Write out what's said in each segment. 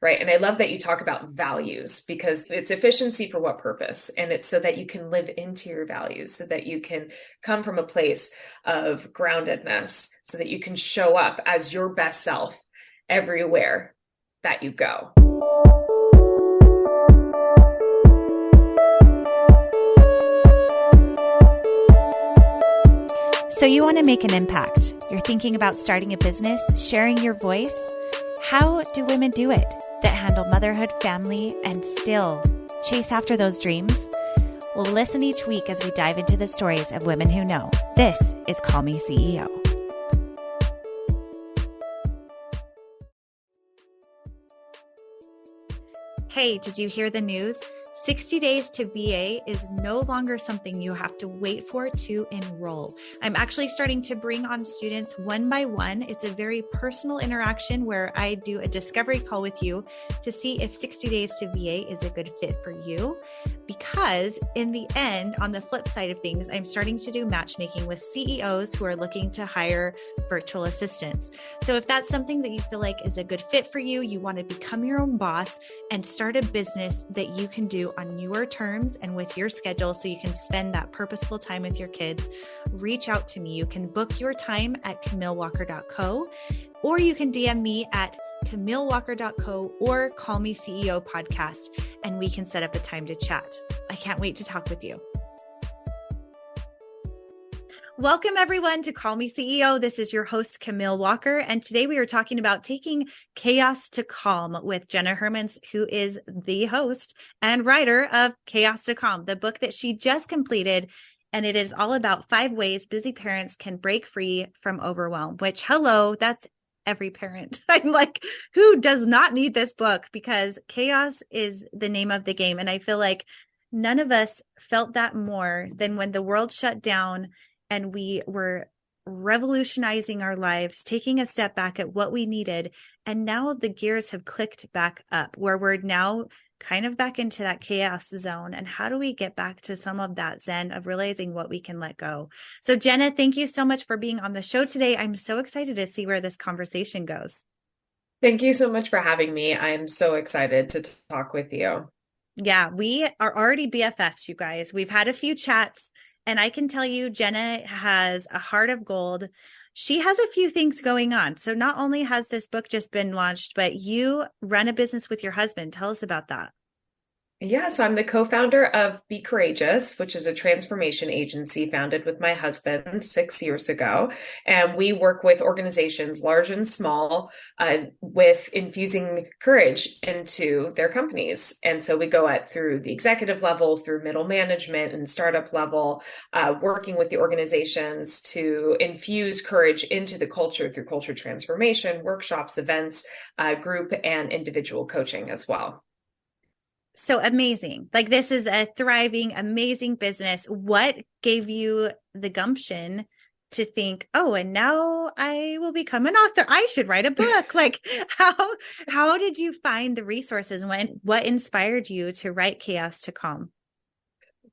right? And I love that you talk about values because it's efficiency for what purpose? And it's so that you can live into your values, so that you can come from a place of groundedness, so that you can show up as your best self everywhere that you go. So you want to make an impact. You're thinking about starting a business, sharing your voice. How do women do it that handle motherhood, family, and still chase after those dreams? Well, listen each week as we dive into the stories of women who know. This is Call Me CEO. Hey, did you hear the news? 60 days to VA is no longer something you have to wait for to enroll. I'm actually starting to bring on students one by one. It's a very personal interaction where I do a discovery call with you to see if 60 days to VA is a good fit for you. Because in the end, on the flip side of things, I'm starting to do matchmaking with CEOs who are looking to hire virtual assistants. So if that's something that you feel like is a good fit for you, you want to become your own boss and start a business that you can do on your terms and with your schedule so you can spend that purposeful time with your kids, reach out to me. You can book your time at camillewalker.co, or you can DM me at camillewalker.co or Call Me CEO podcast, and we can set up a time to chat. I can't wait to talk with you. Welcome everyone to Call Me CEO. This is your host, Camille Walker. And today we are talking about taking chaos to calm with Jenna Hermans, who is the host and writer of Chaos to Calm, the book that she just completed. And it is all about 5 ways busy parents can break free from overwhelm, which, hello, that's every parent. I'm like, who does not need this book? Because chaos is the name of the game. And I feel like none of us felt that more than when the world shut down and we were revolutionizing our lives, taking a step back at what we needed. And now the gears have clicked back up where we're now kind of back into that chaos zone. And how do we get back to some of that zen of realizing what we can let go? So Jenna, thank you so much for being on the show today. I'm so excited to see where this conversation goes. Thank you so much for having me. I'm so excited to talk with you. Yeah, we are already BFFs, you guys. We've had a few chats. And I can tell you, Jenna has a heart of gold. She has a few things going on. So not only has this book just been launched, but you run a business with your husband. Tell us about that. Yes, I'm the co-founder of Be Courageous, which is a transformation agency founded with my husband 6 years ago. And we work with organizations, large and small, with infusing courage into their companies. And so we go through the executive level, through middle management and startup level, working with the organizations to infuse courage into the culture through culture transformation, workshops, events, group and individual coaching as well. So amazing. Like, this is a thriving, amazing business. What gave you the gumption to think, oh, and now I will become an author? I should write a book. Like, how did you find the resources? What inspired you to write Chaos to Calm?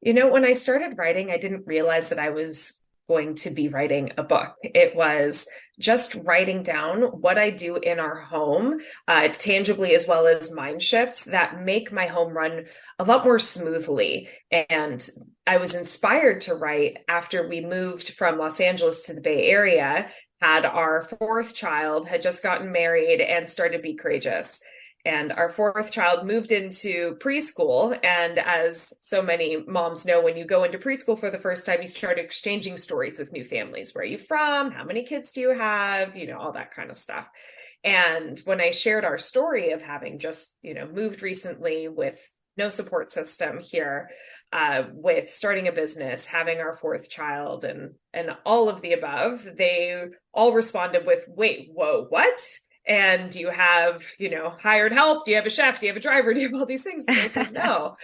You know, when I started writing, I didn't realize that I was going to be writing a book. It was just writing down what I do in our home, tangibly as well as mind shifts that make my home run a lot more smoothly. And I was inspired to write after we moved from Los Angeles to the Bay Area, had our 4th child, had just gotten married and started Be Courageous. And our 4th child moved into preschool. And as so many moms know, when you go into preschool for the first time, you start exchanging stories with new families. Where are you from? How many kids do you have? You know, all that kind of stuff. And when I shared our story of having just, moved recently with no support system here, with starting a business, having our 4th child and all of the above, they all responded with, wait, whoa, what? And do you have, hired help? Do you have a chef? Do you have a driver? Do you have all these things? And I said, no,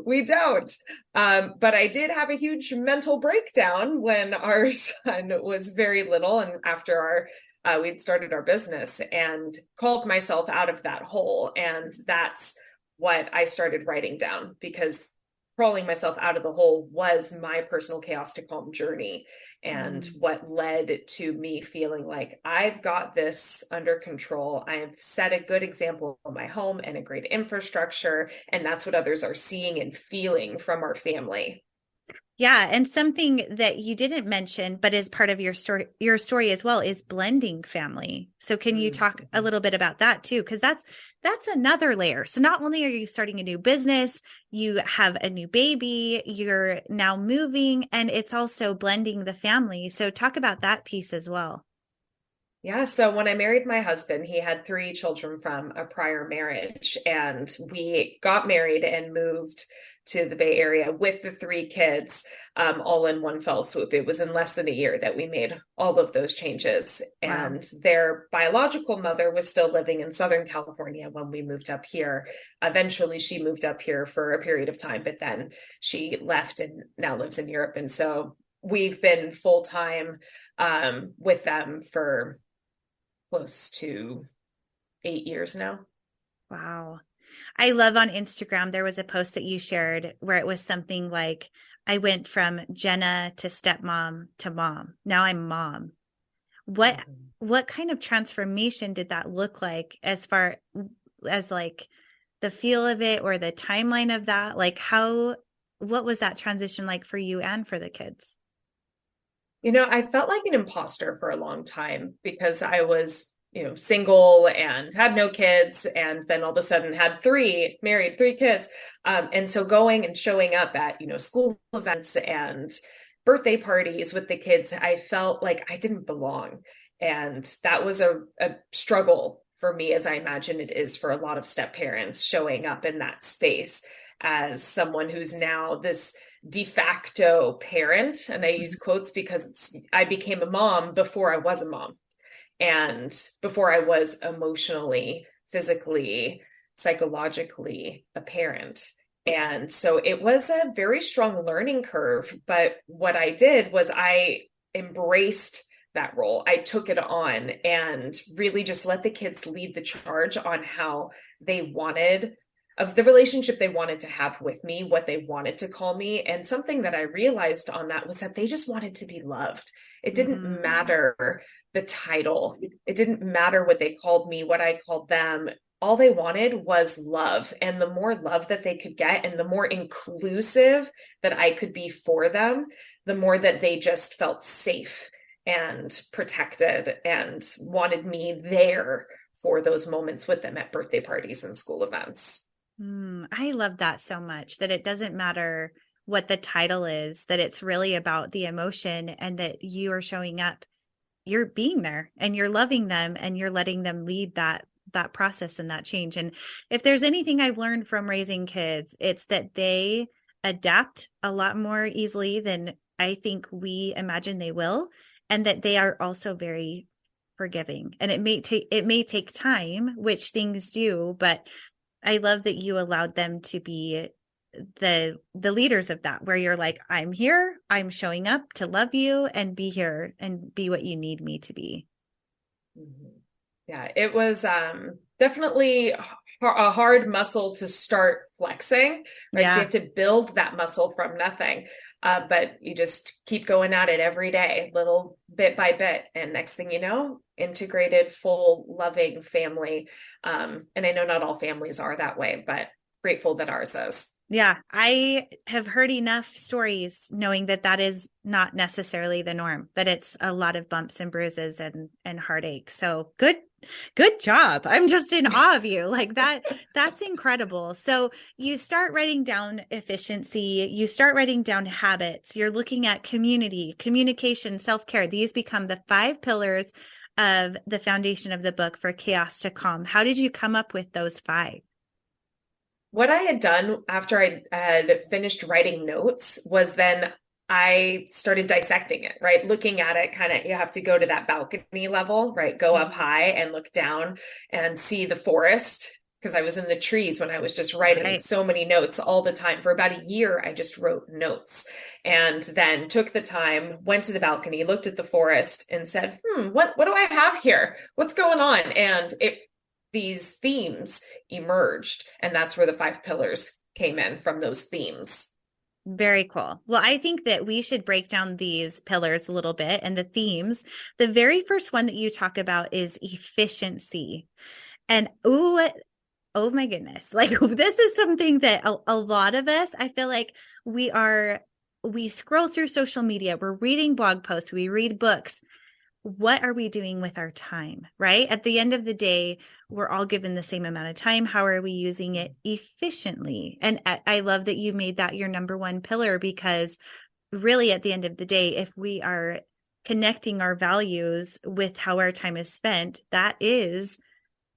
we don't. But I did have a huge mental breakdown when our son was very little. And after we'd started our business, and called myself out of that hole. And that's what I started writing down, because crawling myself out of the hole was my personal chaos to calm journey. And what led to me feeling like I've got this under control. I've set a good example in my home and a great infrastructure. And that's what others are seeing and feeling from our family. Yeah, and something that you didn't mention, but is part of your story as well, is blending family. So can you talk a little bit about that too? Because that's another layer. So not only are you starting a new business, you have a new baby, you're now moving, and it's also blending the family. So talk about that piece as well. Yeah, so when I married my husband, he had 3 children from a prior marriage, and we got married and moved to the Bay Area with the 3 kids, all in one fell swoop. It was in less than a year that we made all of those changes. Wow. And their biological mother was still living in Southern California when we moved up here. Eventually, she moved up here for a period of time, but then she left and now lives in Europe. And so we've been full time with them for close to 8 years now. Wow. I love on Instagram, there was a post that you shared where it was something like, I went from Jenna to stepmom to mom. Now I'm mom. What kind of transformation did that look like as far as like the feel of it or the timeline of that? Like what was that transition like for you and for the kids? I felt like an imposter for a long time because I was, single and had no kids, and then all of a sudden had married 3 kids. And so going and showing up at, school events and birthday parties with the kids, I felt like I didn't belong. And that was a struggle for me, as I imagine it is for a lot of step parents, showing up in that space as someone who's now this de facto parent. And I use quotes because I became a mom before I was a mom, and before I was emotionally, physically, psychologically a parent. And so it was a very strong learning curve. But what I did was I embraced that role. I took it on and really just let the kids lead the charge on how they wanted of the relationship they wanted to have with me, what they wanted to call me. And something that I realized on that was that they just wanted to be loved. It didn't matter the title. It didn't matter what they called me, what I called them. All they wanted was love. And the more love that they could get and the more inclusive that I could be for them, the more that they just felt safe and protected and wanted me there for those moments with them at birthday parties and school events. I love that so much, that it doesn't matter what the title is, that it's really about the emotion and that you are showing up, you're being there and you're loving them and you're letting them lead that process and that change. And if there's anything I've learned from raising kids, it's that they adapt a lot more easily than I think we imagine they will, and that they are also very forgiving. And it may take time, which things do, but I love that you allowed them to be the leaders of that, where you're like, I'm here, I'm showing up to love you and be here and be what you need me to be. Yeah, it was definitely a hard muscle to start flexing, right? Yeah. So you have to build that muscle from nothing. But you just keep going at it every day, little bit by bit. And next thing you know, integrated, full, loving family. And I know not all families are that way, but grateful that ours is. Yeah, I have heard enough stories knowing that is not necessarily the norm, that it's a lot of bumps and bruises and heartache. So good job. I'm just in awe of you. Like that's incredible. So you start writing down efficiency, you start writing down habits, you're looking at community, communication, self-care. These become the 5 pillars of the foundation of the book for Chaos to Calm. How did you come up with those 5? What I had done after I had finished writing notes was then I started dissecting it, right? Looking at it, kind of, you have to go to that balcony level, right? Go up high and look down and see the forest, because I was in the trees when I was just writing so many notes all the time. For about a year, I just wrote notes, and then took the time, went to the balcony, looked at the forest and said, what do I have here? What's going on? And these themes emerged, and that's where the 5 pillars came in, from those themes. Very cool. Well, I think that we should break down these pillars a little bit and the themes. The very first one that you talk about is efficiency. And oh my goodness. Like this is something that a lot of us, I feel like we scroll through social media, we're reading blog posts, we read books. What are we doing with our time, right? At the end of the day, we're all given the same amount of time. How are we using it efficiently? And I love that you made that your number one pillar, because really at the end of the day, if we are connecting our values with how our time is spent, that is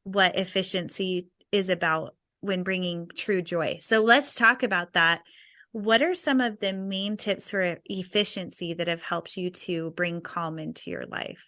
what efficiency is about when bringing true joy. So let's talk about that. What are some of the main tips for efficiency that have helped you to bring calm into your life?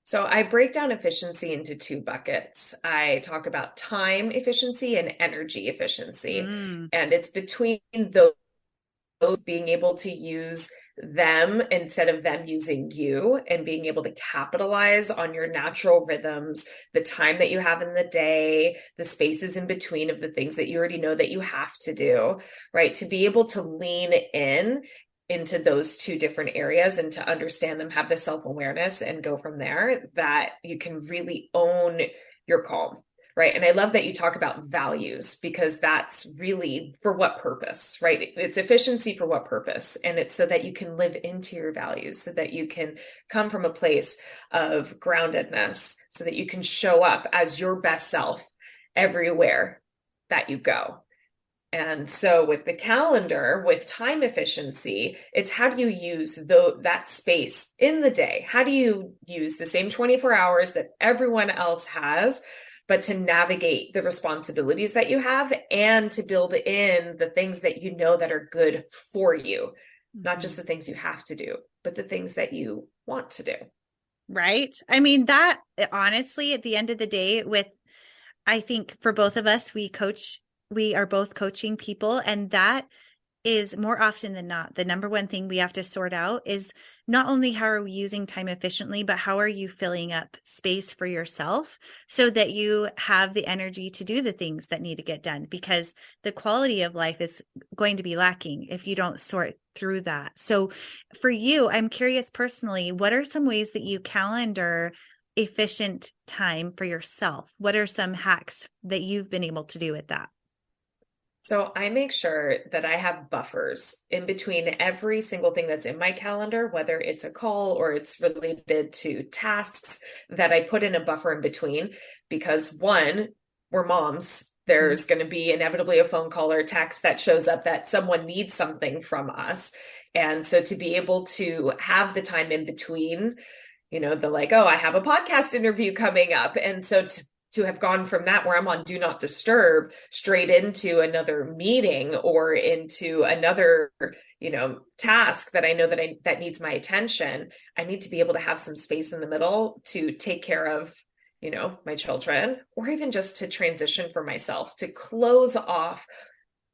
So I break down efficiency into two buckets. I talk about time efficiency and energy efficiency. And it's between those being able to use them instead of them using you, and being able to capitalize on your natural rhythms, the time that you have in the day, the spaces in between of the things that you already know that you have to do, right? To be able to lean in into those two different areas and to understand them, have the self-awareness and go from there, that you can really own your calm. Right. And I love that you talk about values, because that's really for what purpose, right? It's efficiency for what purpose? And it's so that you can live into your values, so that you can come from a place of groundedness, so that you can show up as your best self everywhere that you go. And so with the calendar, with time efficiency, it's how do you use that space in the day? How do you use the same 24 hours that everyone else has, but to navigate the responsibilities that you have and to build in the things that you know that are good for you, not just the things you have to do, but the things that you want to do. Right. I mean, that honestly, at the end of the day, I think for both of us, we are both coaching people, and that is more often than not, the number one thing we have to sort out is not only how are we using time efficiently, but how are you filling up space for yourself so that you have the energy to do the things that need to get done, because the quality of life is going to be lacking if you don't sort through that. So for you, I'm curious personally, what are some ways that you calendar efficient time for yourself? What are some hacks that you've been able to do with that? So I make sure that I have buffers in between every single thing that's in my calendar, whether it's a call or it's related to tasks, that I put in a buffer in between, because one, we're moms. There's going to be inevitably a phone call or a text that shows up that someone needs something from us. And so to be able to have the time in between, the like, oh, I have a podcast interview coming up. And so to have gone from that, where I'm on do not disturb, straight into another meeting or into another, task that I know that needs my attention, I need to be able to have some space in the middle to take care of, my children, or even just to transition for myself, to close off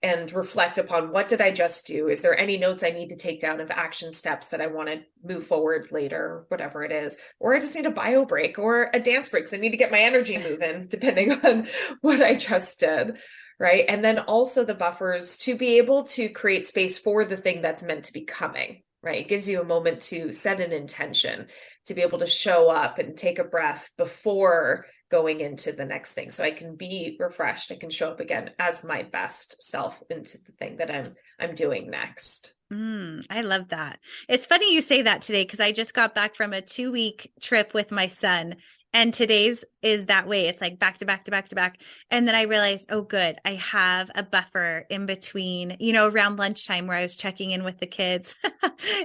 and reflect upon what did I just do? Is there any notes I need to take down of action steps that I want to move forward later, whatever it is? Or I just need a bio break or a dance break. So I need to get my energy moving, depending on what I just did. Right. And then also the buffers to be able to create space for the thing that's meant to be coming. Right. It gives you a moment to set an intention, to be able to show up and take a breath before going into the next thing. So I can be refreshed. I can show up again as my best self into the thing that I'm doing next. I love that. It's funny you say that today, because I just got back from a 2-week trip with my son, and today's is that way. It's like back to back to back to back. And then I realized, oh, good. I have a buffer in between, around lunchtime, where I was checking in with the kids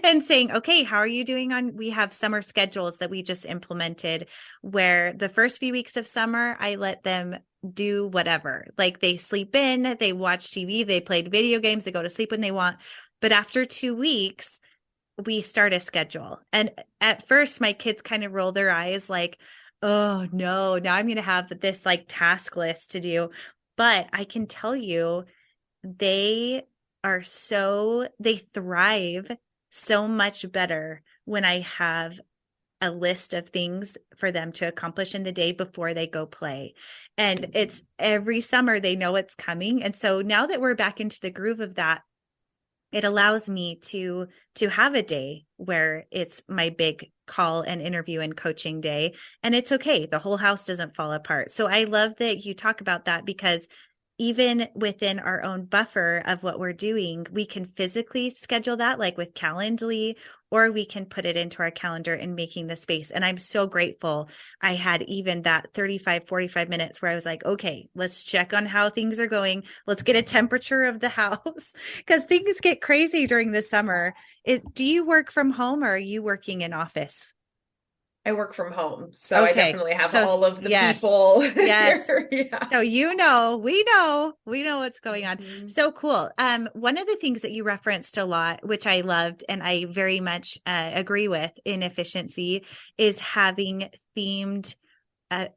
and saying, okay, how are you doing we have summer schedules that we just implemented, where the first few weeks of summer, I let them do whatever. Like they sleep in, they watch TV, they played video games, they go to sleep when they want. But after 2 weeks, we start a schedule. And at first my kids kind of roll their eyes like, oh no, now I'm going to have this like task list to do. But I can tell you, they thrive so much better when I have a list of things for them to accomplish in the day before they go play. And it's every summer, they know it's coming. And so now that we're back into the groove of that, it allows me to have a day where it's my big call and interview and coaching day, and it's okay. The whole house doesn't fall apart. So I love that you talk about that, because even within our own buffer of what we're doing, we can physically schedule that, like with Calendly, or we can put it into our calendar and making the space. And I'm so grateful I had even that 35, 45 minutes where I was like, okay, let's check on how things are going. Let's get a temperature of the house, because things get crazy during the summer. Do you work from home, or are you working in office? I work from home, so I Okay. definitely have So all of the yes, people yes. here. Yeah. So we know what's going on. Mhm. So cool. One of the things that you referenced a lot, which I loved and I very much agree with in efficiency, is having themed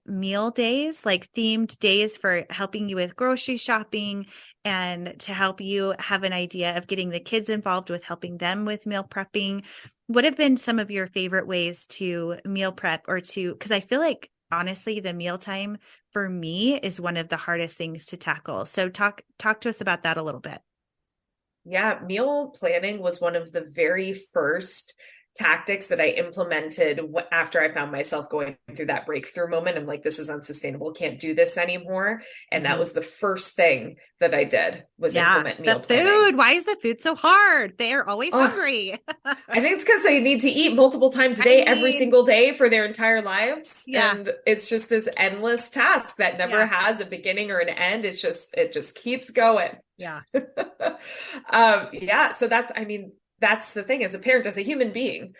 meal days, like themed days for helping you with grocery shopping and to help you have an idea of getting the kids involved with helping them with meal prepping. What have been some of your favorite ways to meal prep, or to, because I feel like honestly, the mealtime for me is one of the hardest things to tackle. So talk to us about that a little bit. Yeah, meal planning was one of the very first tactics that I implemented after I found myself going through that breakthrough moment. I'm like, this is unsustainable, can't do this anymore. And that Mm-hmm. was the first thing that I did, was Yeah. implement The meal planning. food. Why is the food so hard? They are always Oh, hungry. I think it's because they need to eat multiple times a I day, every mean, single day for their entire lives. yeah, And it's just this endless task that never yeah, has a beginning or an end. It just keeps going. yeah, Yeah. So that's the thing. As a parent, as a human being,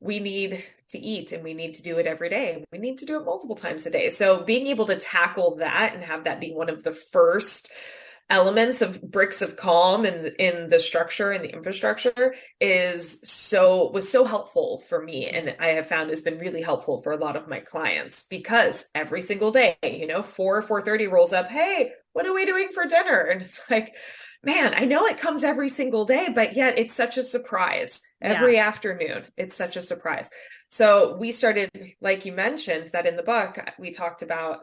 we need to eat and we need to do it every day. We need to do it multiple times a day. So being able to tackle that and have that be one of the first elements of bricks of calm in the structure and the infrastructure was so helpful for me, and I have found has been really helpful for a lot of my clients, because every single day, 4:30 rolls up, hey, what are we doing for dinner? And it's like, man, I know it comes every single day, but yet it's such a surprise yeah. every afternoon. It's such a surprise. So we started, like you mentioned, that in the book we talked about,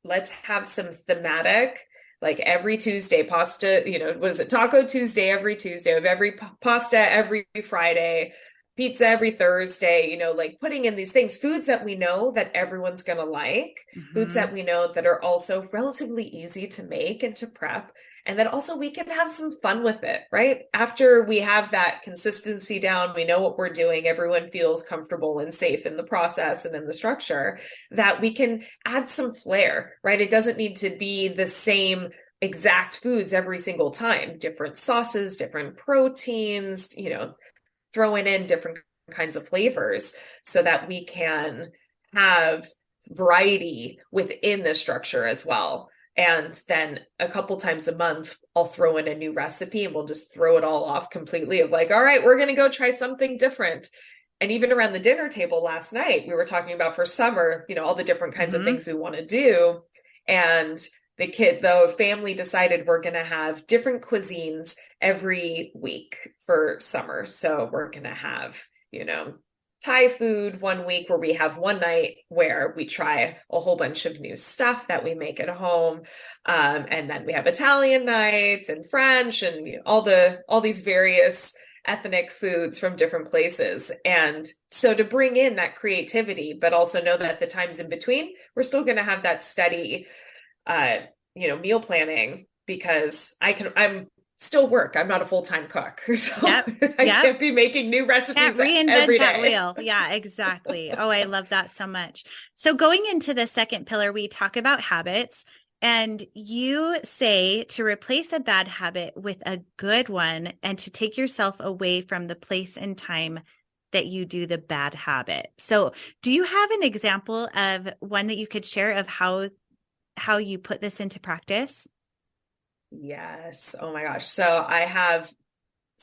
let's have some thematic, like every Tuesday, pasta, what is it? Taco Tuesday every Tuesday, of every pasta every Friday, pizza every Thursday, like putting in these things, foods that we know that everyone's going to like, foods Mm-hmm. that we know that are also relatively easy to make and to prep. And then also we can have some fun with it, right? After we have that consistency down, we know what we're doing, everyone feels comfortable and safe in the process and in the structure, that we can add some flair, right? It doesn't need to be the same exact foods every single time, different sauces, different proteins, throwing in different kinds of flavors so that we can have variety within the structure as well. And then a couple times a month, I'll throw in a new recipe and we'll just throw it all off completely, of like, all right, we're going to go try something different. And even around the dinner table last night, we were talking about for summer, all the different kinds of Mm-hmm. things we want to do. And the family decided we're going to have different cuisines every week for summer. So we're going to have, Thai food one week, where we have one night where we try a whole bunch of new stuff that we make at home. And then we have Italian night and French and all these various ethnic foods from different places. And so to bring in that creativity, but also know that the times in between, we're still going to have that steady, meal planning, because I'm still work. I'm not a full-time cook. So Yep. I Yep. can't be making new recipes Can't reinvent every that day. wheel. Yeah, exactly. Oh, I love that so much. So going into the second pillar, we talk about habits, and you say to replace a bad habit with a good one and to take yourself away from the place and time that you do the bad habit. So do you have an example of one that you could share of how you put this into practice? Yes. Oh my gosh. So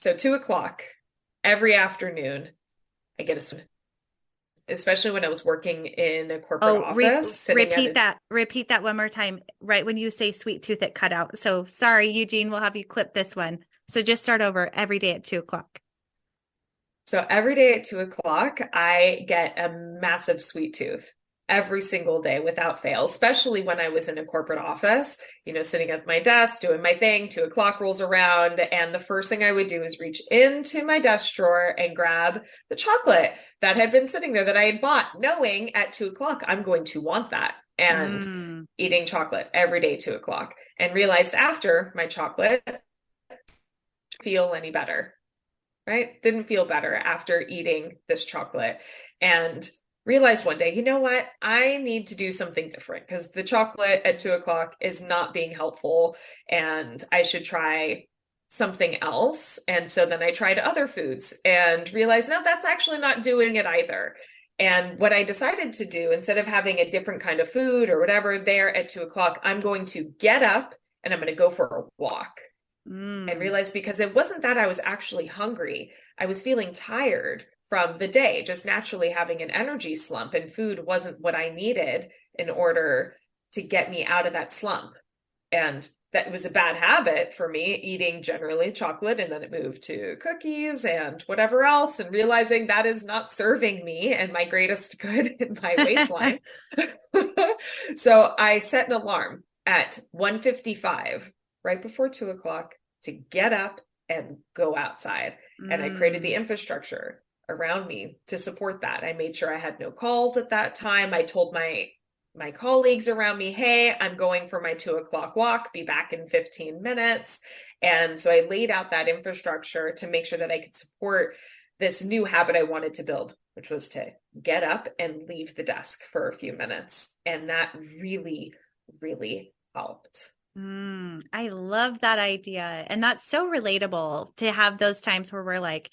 2:00 every afternoon, I get especially when I was working in a corporate Oh, office, sitting at repeat that one more time. Right when you say sweet tooth, it cut out. So sorry, Eugene, we'll have you clip this one. So just start over every day at 2:00. So every day at 2:00, I get a massive sweet tooth. every single day without fail, especially when I was in a corporate office, sitting at my desk, doing my thing, 2 o'clock rolls around. And the first thing I would do is reach into my desk drawer and grab the chocolate that had been sitting there that I had bought, knowing at 2 o'clock, I'm going to want that. And eating chocolate every day, 2 o'clock, and realized after my chocolate, feel any better, right? Didn't feel better after eating this chocolate. And realized one day, you know what? I need to do something different because the chocolate at 2 o'clock is not being helpful and I should try something else. And so then I tried other foods and realized, no, that's actually not doing it either. And what I decided to do, instead of having a different kind of food or whatever there at 2 o'clock, I'm going to get up and I'm going to go for a walk. And realized because it wasn't that I was actually hungry. I was feeling tired from the day, just naturally having an energy slump, and food wasn't what I needed in order to get me out of that slump. And that was a bad habit for me, eating generally chocolate, and then it moved to cookies and whatever else, and realizing that is not serving me and my greatest good in my waistline. So I set an alarm at 1:55, right before 2 o'clock, to get up and go outside. And I created the infrastructure around me to support that. I made sure I had no calls at that time. I told my colleagues around me, hey, I'm going for my 2 o'clock walk, be back in 15 minutes. And so I laid out that infrastructure to make sure that I could support this new habit I wanted to build, which was to get up and leave the desk for a few minutes. And that really, really helped. I love that idea. And that's so relatable to have those times where we're like,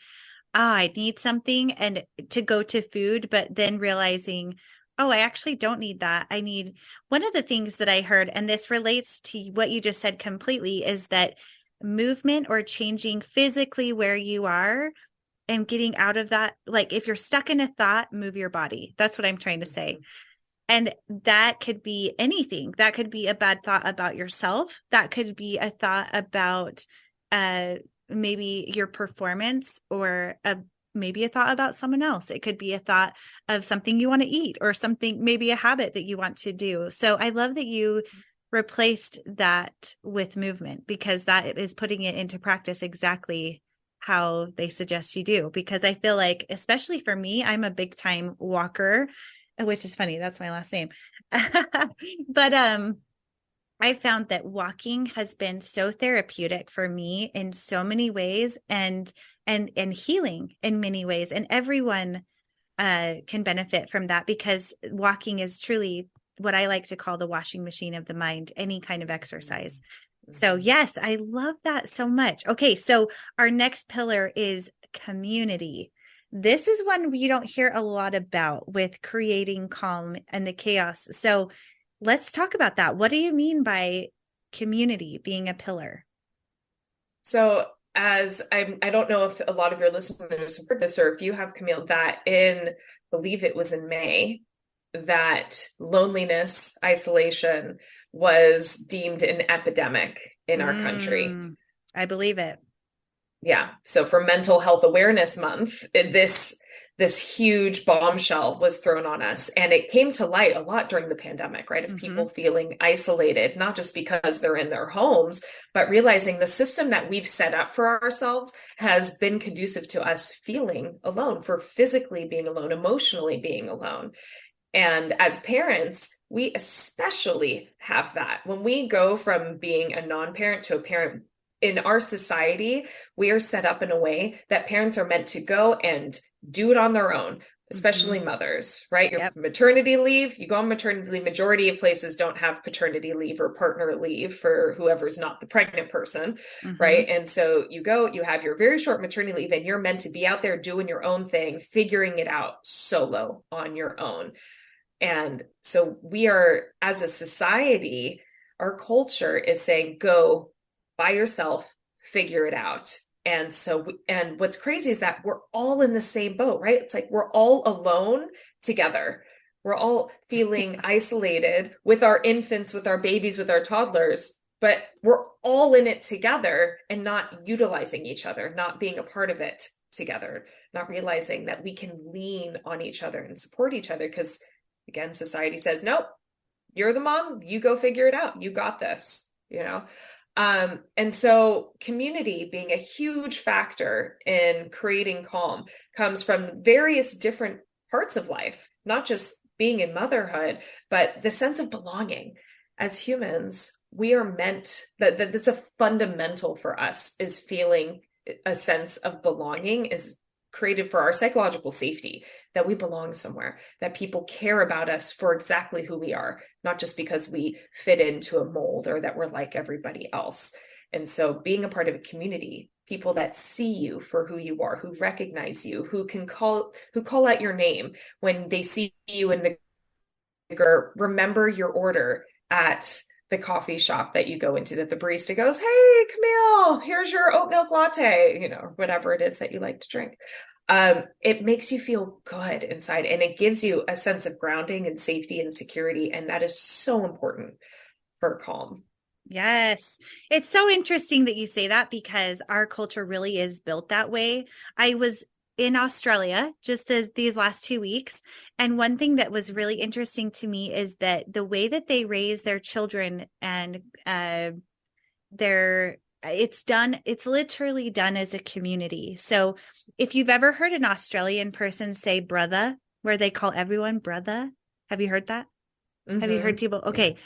I need something, and to go to food, but then realizing, oh, I actually don't need that. I need one of the things that I heard, and this relates to what you just said completely, is that movement or changing physically where you are and getting out of that. Like if you're stuck in a thought, move your body. That's what I'm trying to say. And that could be anything. That could be a bad thought about yourself. That could be a thought about maybe your performance, or maybe a thought about someone else. It could be a thought of something you want to eat, or something, maybe a habit that you want to do. So I love that you replaced that with movement, because that is putting it into practice exactly how they suggest you do. Because I feel like, especially for me, I'm a big time walker, which is funny. That's my last name. But I found that walking has been so therapeutic for me in so many ways, and healing in many ways. And everyone can benefit from that, because walking is truly what I like to call the washing machine of the mind, any kind of exercise. So yes, I love that so much. Okay. So our next pillar is community. This is one you don't hear a lot about with creating calm and the chaos. So let's talk about that. What do you mean by community being a pillar? So I don't know if a lot of your listeners have heard this, or if you have, Camille, that I believe it was in May, that loneliness, isolation was deemed an epidemic in our country. I believe it. Yeah. So for Mental Health Awareness Month, this huge bombshell was thrown on us, and it came to light a lot during the pandemic, right? Of people feeling isolated, not just because they're in their homes, but realizing the system that we've set up for ourselves has been conducive to us feeling alone, for physically being alone, emotionally being alone. And as parents, we especially have that. When we go from being a non-parent to a parent, in our society, we are set up in a way that parents are meant to go and do it on their own, especially mothers, right? Your maternity leave, you go on maternity leave. Majority of places don't have paternity leave or partner leave for whoever's not the pregnant person, right? And so you go, you have your very short maternity leave, and you're meant to be out there doing your own thing, figuring it out solo on your own. And so we are, as a society, our culture is saying, go by yourself, figure it out. And so, and what's crazy is that we're all in the same boat, right? It's like we're all alone together. We're all feeling isolated with our infants, with our babies, with our toddlers, but we're all in it together and not utilizing each other, not being a part of it together, not realizing that we can lean on each other and support each other, because again, society says, nope, you're the mom, you go figure it out. You got this, you know? And so community being a huge factor in creating calm comes from various different parts of life, not just being in motherhood, but the sense of belonging. As humans, we are meant that's a fundamental for us, is feeling a sense of belonging is created for our psychological safety, that we belong somewhere, that people care about us for exactly who we are, not just because we fit into a mold or that we're like everybody else. And so being a part of a community, people that see you for who you are, who recognize you, who call out your name when they see you in the or remember your order at the coffee shop that you go into, that the barista goes, hey, Camille, here's your oat milk latte, you know, whatever it is that you like to drink. It makes you feel good inside, and it gives you a sense of grounding and safety and security. And that is so important for calm. Yes. It's so interesting that you say that, because our culture really is built that way. I was in Australia just these last 2 weeks. And one thing that was really interesting to me is that the way that they raise their children, and it's literally done as a community. So if you've ever heard an Australian person say brother, where they call everyone brother, have you heard that? Mm-hmm. Have you heard people? Okay.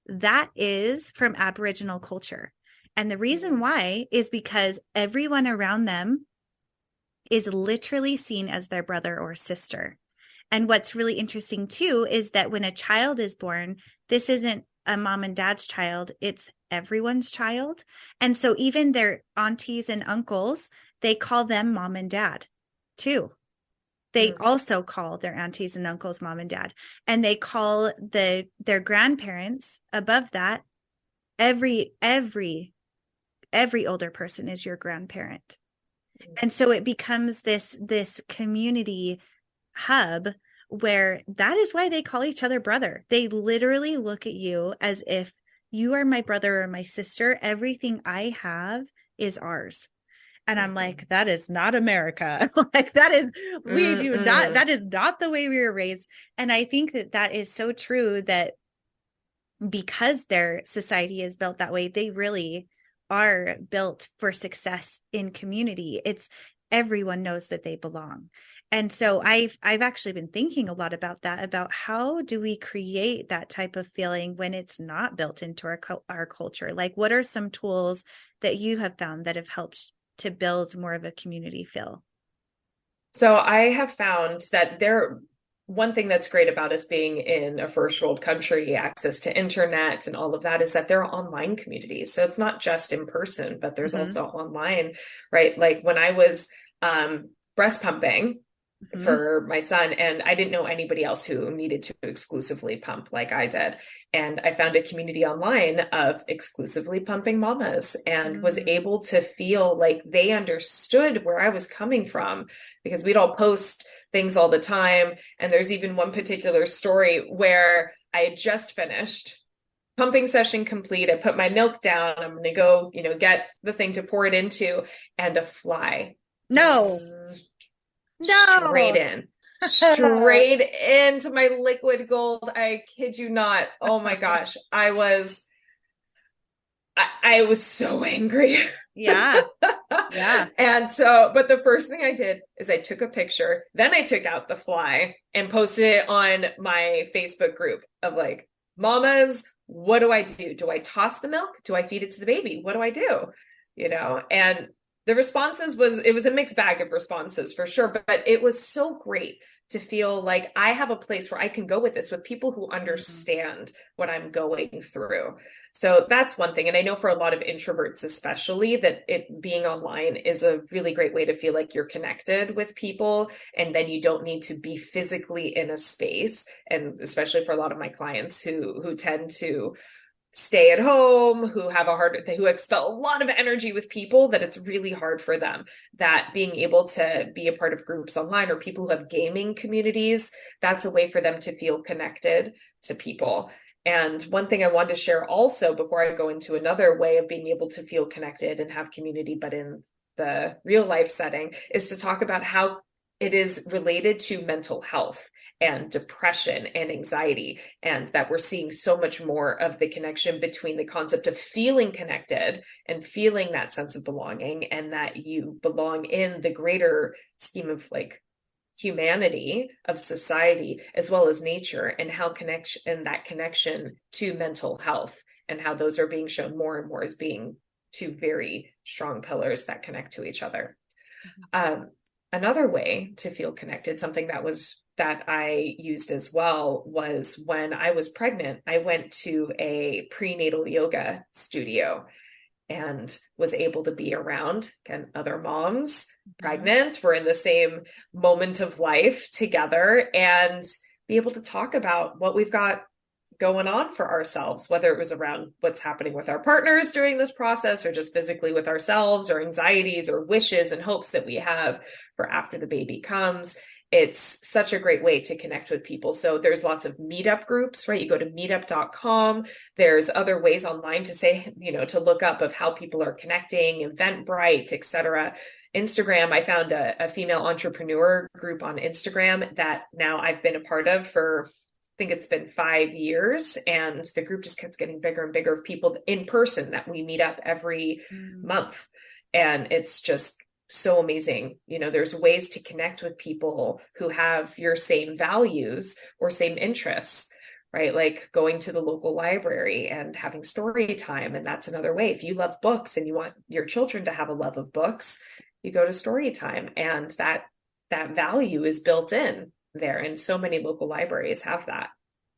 That is from Aboriginal culture. And the reason why is because everyone around them is literally seen as their brother or sister. And what's really interesting too is that when a child is born, this isn't a mom and dad's child, it's everyone's child. And so even their aunties and uncles, they call them mom and dad too. They also call their aunties and uncles mom and dad. And they call their grandparents above that. Every older person is your grandparent. And so it becomes this community hub where that is why they call each other brother. They literally look at you as if you are my brother or my sister. Everything I have is ours. And I'm like, that is not America. Like that is, we do not, that is not the way we were raised. And I think that is so true, that because their society is built that way, they really are built for success in community. It's everyone knows that they belong. And so I've actually been thinking a lot about that, about how do we create that type of feeling when it's not built into our culture? Like, what are some tools that you have found that have helped to build more of a community feel? So I have found that one thing that's great about us being in a first world country, access to internet and all of that, is that there are online communities. So it's not just in person, but there's also online, right? Like when I was breast pumping for my son, and I didn't know anybody else who needed to exclusively pump like I did. And I found a community online of exclusively pumping mamas, and was able to feel like they understood where I was coming from, because we'd all post things all the time. And there's even one particular story where I had just finished pumping session complete. I put my milk down. I'm going to go, get the thing to pour it into, and a fly. Straight into my liquid gold. I kid you not. Oh my gosh. I was so angry. Yeah. And so, but the first thing I did is I took a picture, then I took out the fly and posted it on my Facebook group of like, mamas, what do I do? Do I toss the milk? Do I feed it to the baby? What do I do? And the responses it was a mixed bag of responses for sure, but it was so great to feel like I have a place where I can go with this, with people who understand what I'm going through. So that's one thing. And I know for a lot of introverts, especially, that it being online is a really great way to feel like you're connected with people. And then you don't need to be physically in a space. And especially for a lot of my clients who tend to stay at home, who expel a lot of energy with people, that it's really hard for them, that being able to be a part of groups online, or people who have gaming communities, that's a way for them to feel connected to people. And one thing I wanted to share also, before I go into another way of being able to feel connected and have community, but in the real life setting, is to talk about how it is related to mental health and depression and anxiety, and that we're seeing so much more of the connection between the concept of feeling connected and feeling that sense of belonging, and that you belong in the greater scheme of like humanity, of society, as well as nature, and how that connection to mental health, and how those are being shown more and more as being two very strong pillars that connect to each other. Another way to feel connected, something that I used as well, was when I was pregnant. I went to a prenatal yoga studio and was able to be around, again, other moms pregnant. We're in the same moment of life together, and be able to talk about what we've got going on for ourselves, whether it was around what's happening with our partners during this process, or just physically with ourselves, or anxieties or wishes and hopes that we have for after the baby comes. It's such a great way to connect with people. So there's lots of meetup groups, right? You go to meetup.com. There's other ways online to say, to look up of how people are connecting, Eventbrite, etc. Instagram, I found a female entrepreneur group on Instagram that now I've been a part of for, I think it's been 5 years, and the group just keeps getting bigger and bigger of people in person that we meet up every month. And it's just so amazing. There's ways to connect with people who have your same values or same interests, right? Like going to the local library and having story time. And that's another way. If you love books and you want your children to have a love of books, you go to story time, and that value is built in there. And so many local libraries have that.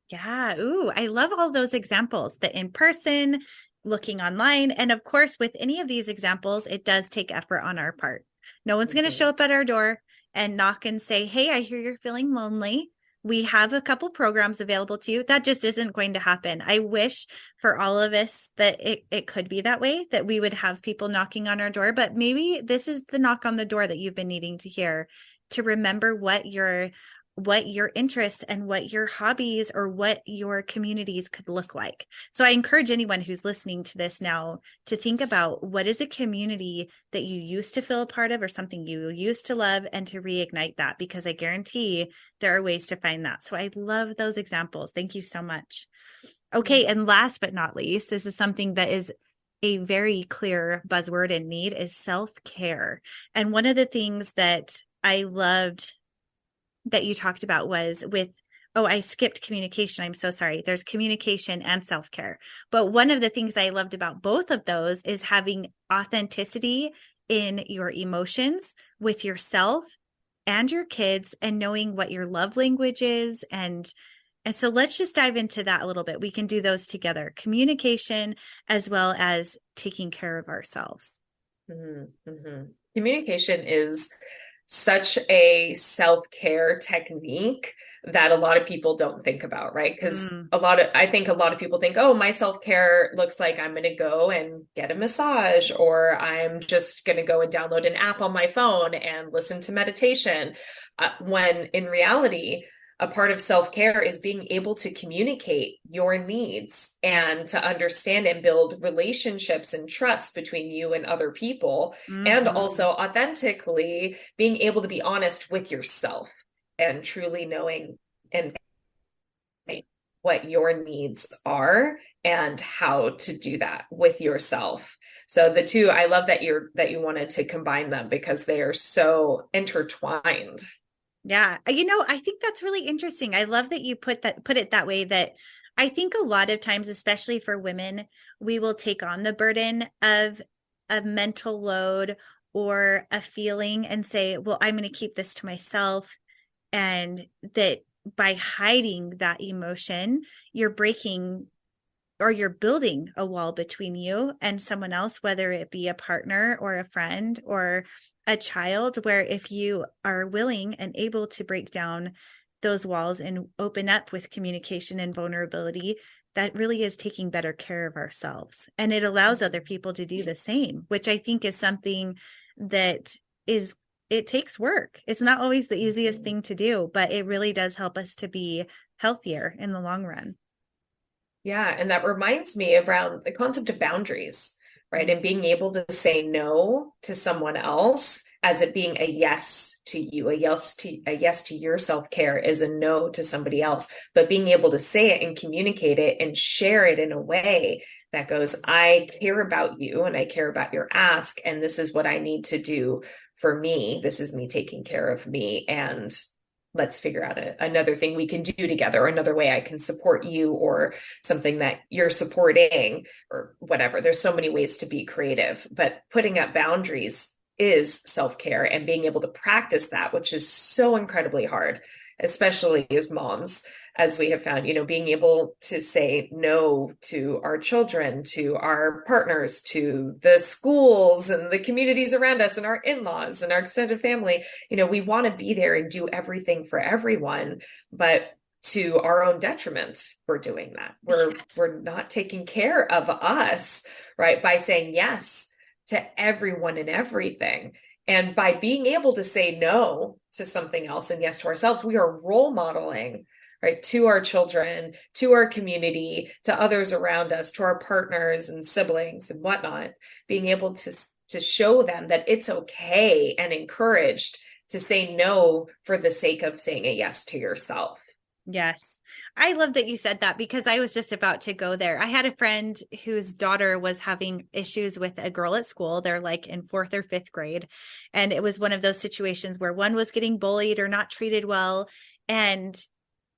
Yeah. Ooh, I love all those examples, the in person, looking online. And of course, with any of these examples, it does take effort on our part. No one's going to show up at our door and knock and say, hey, I hear you're feeling lonely. We have a couple programs available to you. That just isn't going to happen. I wish for all of us that it could be that way, that we would have people knocking on our door. But maybe this is the knock on the door that you've been needing to hear, to remember what your interests and what your hobbies or what your communities could look like. So I encourage anyone who's listening to this now to think about, what is a community that you used to feel a part of, or something you used to love, and to reignite that, because I guarantee there are ways to find that. So I love those examples. Thank you so much. Okay. And last but not least, this is something that is a very clear buzzword and need, is self-care. And one of the things that I loved that you talked about was I skipped communication. I'm so sorry. There's communication and self-care. But one of the things I loved about both of those is having authenticity in your emotions with yourself and your kids, and knowing what your love language is. And so let's just dive into that a little bit. We can do those together, communication as well as taking care of ourselves. Mm-hmm. Communication is such a self-care technique that a lot of people don't think about, right? Because I think a lot of people think, oh, my self-care looks like I'm going to go and get a massage, or I'm just going to go and download an app on my phone and listen to meditation. When in reality, a part of self-care is being able to communicate your needs and to understand and build relationships and trust between you and other people. And also authentically being able to be honest with yourself and truly knowing and what your needs are and how to do that with yourself. So the two, I love that you wanted to combine them, because they are so intertwined. Yeah. I think that's really interesting. I love that you put it that way, that I think a lot of times, especially for women, we will take on the burden of a mental load or a feeling and say, well, I'm going to keep this to myself. And that by hiding that emotion, you're breaking, or you're building a wall between you and someone else, whether it be a partner or a friend or a child, where if you are willing and able to break down those walls and open up with communication and vulnerability, that really is taking better care of ourselves. And it allows other people to do the same, which I think is something that it takes work. It's not always the easiest thing to do, but it really does help us to be healthier in the long run. Yeah. And that reminds me around the concept of boundaries, right? And being able to say no to someone else as it being a yes to you, a yes to your self-care is a no to somebody else. But being able to say it and communicate it and share it in a way that goes, I care about you and I care about your ask, and this is what I need to do for me. This is me taking care of me, and let's figure out another thing we can do together, another way I can support you, or something that you're supporting, or whatever. There's so many ways to be creative, but putting up boundaries is self-care, and being able to practice that, which is so incredibly hard, especially as moms, as we have found, being able to say no to our children, to our partners, to the schools and the communities around us and our in-laws and our extended family. We want to be there and do everything for everyone, but to our own detriment, we're doing that. We're not taking care of us, right? By saying yes to everyone and everything. And by being able to say no to something else and yes to ourselves, we are role modeling, right, to our children, to our community, to others around us, to our partners and siblings and whatnot, being able to show them that it's okay and encouraged to say no for the sake of saying a yes to yourself. Yes. I love that you said that, because I was just about to go there. I had a friend whose daughter was having issues with a girl at school. They're like in 4th or 5th grade. And it was one of those situations where one was getting bullied or not treated well. And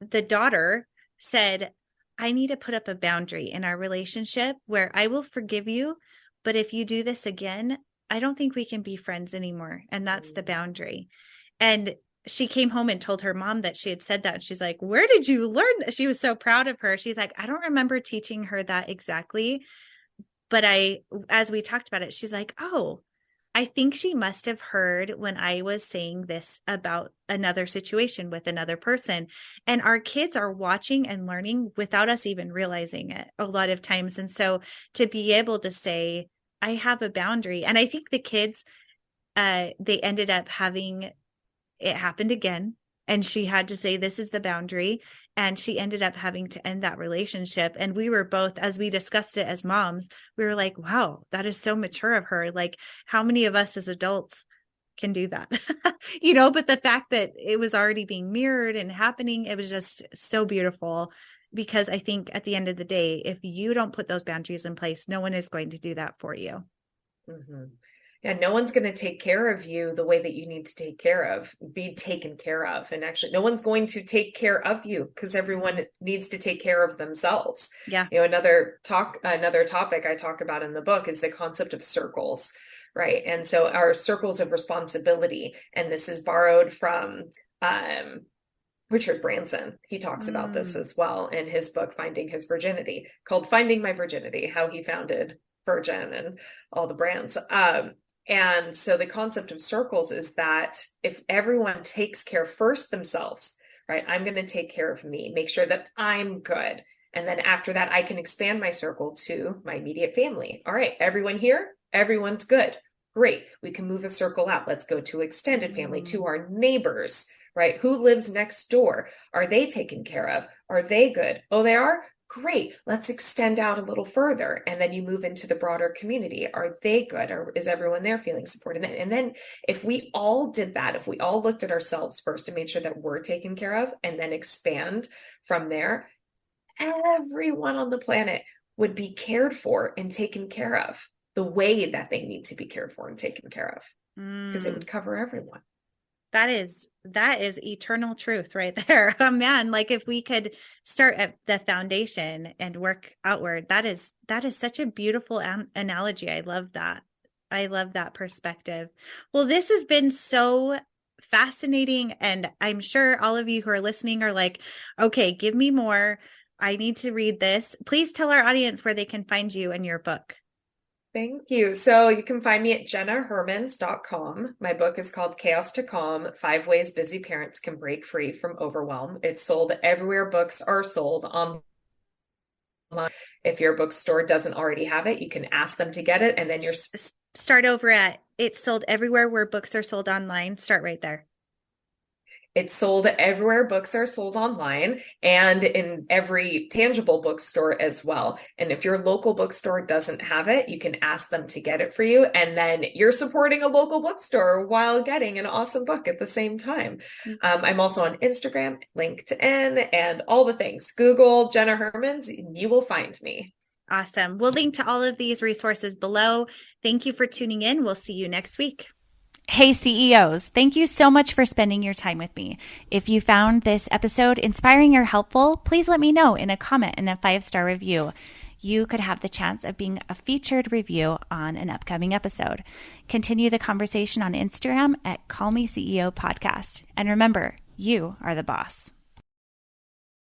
the daughter said, I need to put up a boundary in our relationship where I will forgive you, but if you do this again, I don't think we can be friends anymore. And that's the boundary. And she came home and told her mom that she had said that. And she's like, where did you learn that? She was so proud of her. She's like, I don't remember teaching her that exactly. But as we talked about it, she's like, oh, I think she must have heard when I was saying this about another situation with another person. And our kids are watching and learning without us even realizing it a lot of times. And so to be able to say, I have a boundary. And I think the kids, they ended up having, it happened again. And she had to say, this is the boundary. And she ended up having to end that relationship. And we were both, as we discussed it as moms, we were like, wow, that is so mature of her. Like, how many of us as adults can do that? But the fact that it was already being mirrored and happening, it was just so beautiful, because I think at the end of the day, if you don't put those boundaries in place, no one is going to do that for you. Mm-hmm. Yeah, no one's going to take care of you the way that you need to be taken care of. And actually, no one's going to take care of you, because everyone needs to take care of themselves. Yeah. Another topic I talk about in the book is the concept of circles, right? And so our circles of responsibility, and this is borrowed from Richard Branson. He talks about this as well in his book, Finding His Virginity, called Finding My Virginity, how he founded Virgin and all the brands. And so the concept of circles is that if everyone takes care first themselves, right? I'm going to take care of me, make sure that I'm good. And then after that, I can expand my circle to my immediate family. All right, everyone here, everyone's good. Great. We can move a circle out. Let's go to extended family, to our neighbors, right? Who lives next door? Are they taken care of? Are they good? Oh, they are? Great. Let's extend out a little further. And then you move into the broader community. Are they good? Or is everyone there feeling supported? And then if we all did that, if we all looked at ourselves first and made sure that we're taken care of, and then expand from there, everyone on the planet would be cared for and taken care of the way that they need to be cared for and taken care of, because it would cover everyone. That is eternal truth right there. Oh man, like if we could start at the foundation and work outward, that is such a beautiful analogy. I love that. I love that perspective. Well, this has been so fascinating. And I'm sure all of you who are listening are like, okay, give me more. I need to read this. Please tell our audience where they can find you and your book. Thank you. So you can find me at jennahermans.com. My book is called Chaos to Calm: 5 Ways Busy Parents Can Break Free from Overwhelm. It's sold everywhere books are sold online. If your bookstore doesn't already have it, you can ask them to get it. And then you're start over at it's sold everywhere where books are sold online. Start right there. It's sold everywhere books are sold online and in every tangible bookstore as well. And if your local bookstore doesn't have it, you can ask them to get it for you. And then you're supporting a local bookstore while getting an awesome book at the same time. I'm also on Instagram, LinkedIn, and all the things. Google Jenna Hermans, you will find me. Awesome. We'll link to all of these resources below. Thank you for tuning in. We'll see you next week. Hey CEOs, thank you so much for spending your time with me. If you found this episode inspiring or helpful, please let me know in a comment and a 5-star review. You could have the chance of being a featured review on an upcoming episode. Continue the conversation on Instagram at Call Me CEO Podcast. And remember, you are the boss.